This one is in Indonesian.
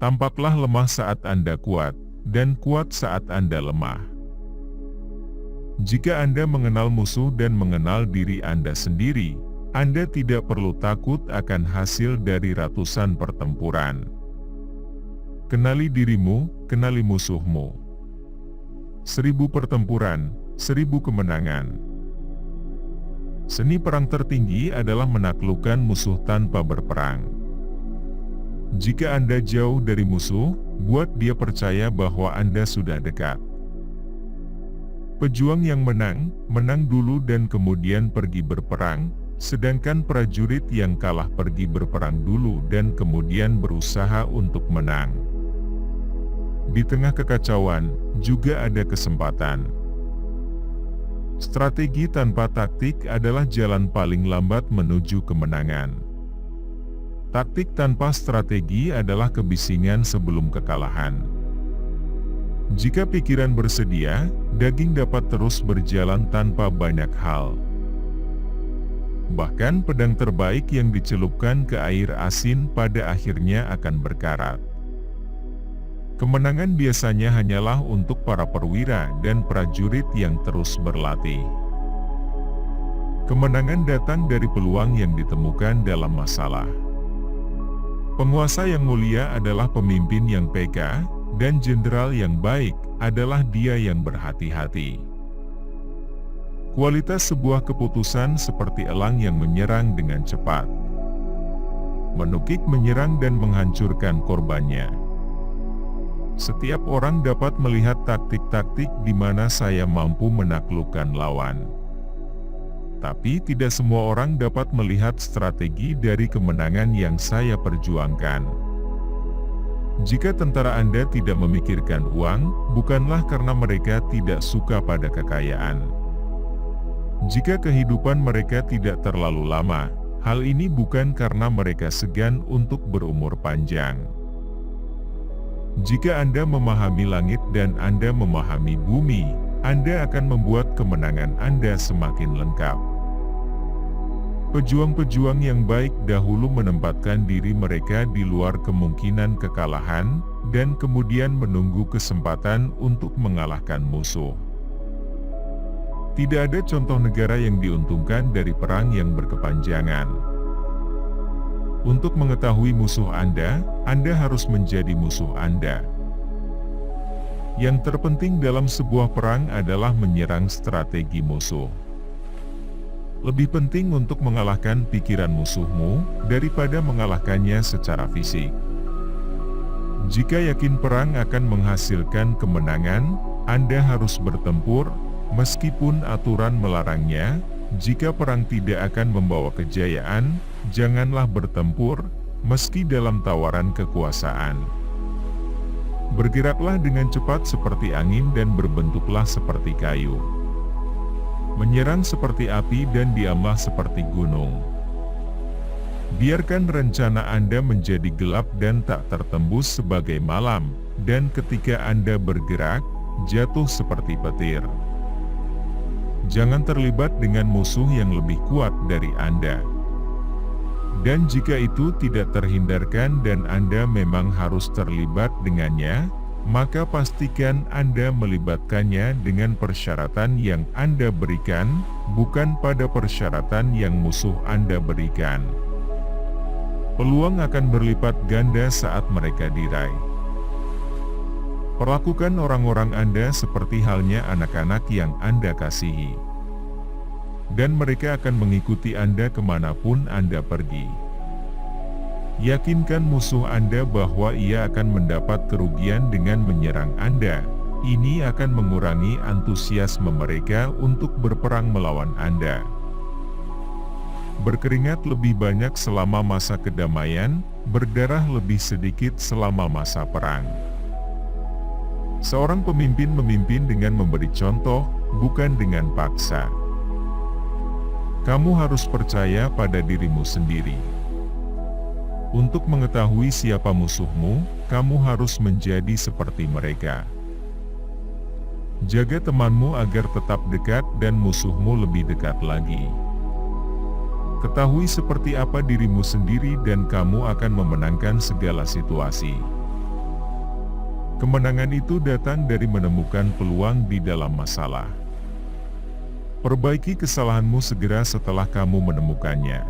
Tampaklah lemah saat Anda kuat, dan kuat saat Anda lemah. Jika Anda mengenal musuh dan mengenal diri Anda sendiri, Anda tidak perlu takut akan hasil dari ratusan pertempuran. Kenali dirimu, kenali musuhmu. 1000 pertempuran, 1000 kemenangan. Seni perang tertinggi adalah menaklukkan musuh tanpa berperang. Jika Anda jauh dari musuh, buat dia percaya bahwa Anda sudah dekat. Pejuang yang menang, menang dulu dan kemudian pergi berperang, sedangkan prajurit yang kalah pergi berperang dulu dan kemudian berusaha untuk menang. Di tengah kekacauan, juga ada kesempatan. Strategi tanpa taktik adalah jalan paling lambat menuju kemenangan. Taktik tanpa strategi adalah kebisingan sebelum kekalahan. Jika pikiran bersedia, daging dapat terus berjalan tanpa banyak hal. Bahkan pedang terbaik yang dicelupkan ke air asin pada akhirnya akan berkarat. Kemenangan biasanya hanyalah untuk para perwira dan prajurit yang terus berlatih. Kemenangan datang dari peluang yang ditemukan dalam masalah. Penguasa yang mulia adalah pemimpin yang peka, dan jenderal yang baik adalah dia yang berhati-hati. Kualitas sebuah keputusan seperti elang yang menyerang dengan cepat. Menukik menyerang dan menghancurkan korbannya. Setiap orang dapat melihat taktik-taktik di mana saya mampu menaklukkan lawan. Tapi tidak semua orang dapat melihat strategi dari kemenangan yang saya perjuangkan. Jika tentara Anda tidak memikirkan uang, bukanlah karena mereka tidak suka pada kekayaan. Jika kehidupan mereka tidak terlalu lama, hal ini bukan karena mereka segan untuk berumur panjang. Jika Anda memahami langit dan Anda memahami bumi, Anda akan membuat kemenangan Anda semakin lengkap. Pejuang-pejuang yang baik dahulu menempatkan diri mereka di luar kemungkinan kekalahan, dan kemudian menunggu kesempatan untuk mengalahkan musuh. Tidak ada contoh negara yang diuntungkan dari perang yang berkepanjangan. Untuk mengetahui musuh Anda harus menjadi musuh Anda. Yang terpenting dalam sebuah perang adalah menyerang strategi musuh. Lebih penting untuk mengalahkan pikiran musuhmu daripada mengalahkannya secara fisik. Jika yakin perang akan menghasilkan kemenangan, Anda harus bertempur, meskipun aturan melarangnya. Jika perang tidak akan membawa kejayaan, janganlah bertempur, meski dalam tawaran kekuasaan. Bergeraklah dengan cepat seperti angin dan berbentuklah seperti kayu. Menyerang seperti api dan diamlah seperti gunung. Biarkan rencana Anda menjadi gelap dan tak tertembus sebagai malam, dan ketika Anda bergerak, jatuh seperti petir. Jangan terlibat dengan musuh yang lebih kuat dari Anda. Dan jika itu tidak terhindarkan dan Anda memang harus terlibat dengannya, maka pastikan Anda melibatkannya dengan persyaratan yang Anda berikan, bukan pada persyaratan yang musuh Anda berikan. Peluang akan berlipat ganda saat mereka diraih. Perlakukan orang-orang Anda seperti halnya anak-anak yang Anda kasihi. Dan mereka akan mengikuti Anda kemanapun Anda pergi. Yakinkan musuh Anda bahwa ia akan mendapat kerugian dengan menyerang Anda. Ini akan mengurangi antusiasme mereka untuk berperang melawan Anda. Berkeringat lebih banyak selama masa kedamaian, berdarah lebih sedikit selama masa perang. Seorang pemimpin memimpin dengan memberi contoh, bukan dengan paksa. Kamu harus percaya pada dirimu sendiri. Untuk mengetahui siapa musuhmu, kamu harus menjadi seperti mereka. Jaga temanmu agar tetap dekat dan musuhmu lebih dekat lagi. Ketahui seperti apa dirimu sendiri dan kamu akan memenangkan segala situasi. Kemenangan itu datang dari menemukan peluang di dalam masalah. Perbaiki kesalahanmu segera setelah kamu menemukannya.